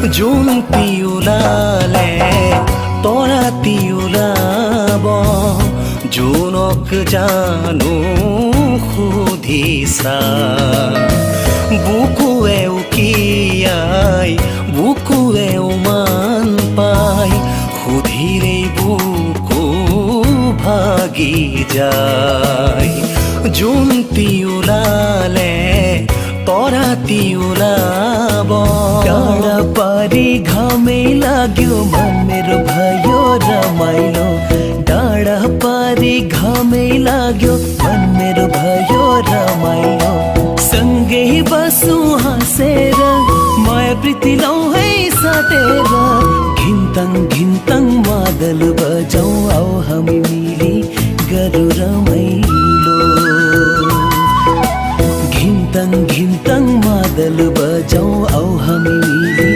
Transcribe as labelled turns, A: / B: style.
A: जुन पिउलाले तोरा तिउलाब जुनक जानु खुदिसा बुकुए उकियाई बुकुए उमान पाई खुदिरे बुकु भागी जाई जुन तिउलाले तोरा तिउलाब
B: टाढा पारी घामै लाग्यो मन मेरो भयो रमाइलो टाढा पारी घामै लाग्यो मन मेरो भयो रमाइलो सँगै बसु हाँसेर माया प्रीति लौ है साटेर घिन्तङ घिन्तङ मादल बजाऊ आऊ हामी मिली गरौँ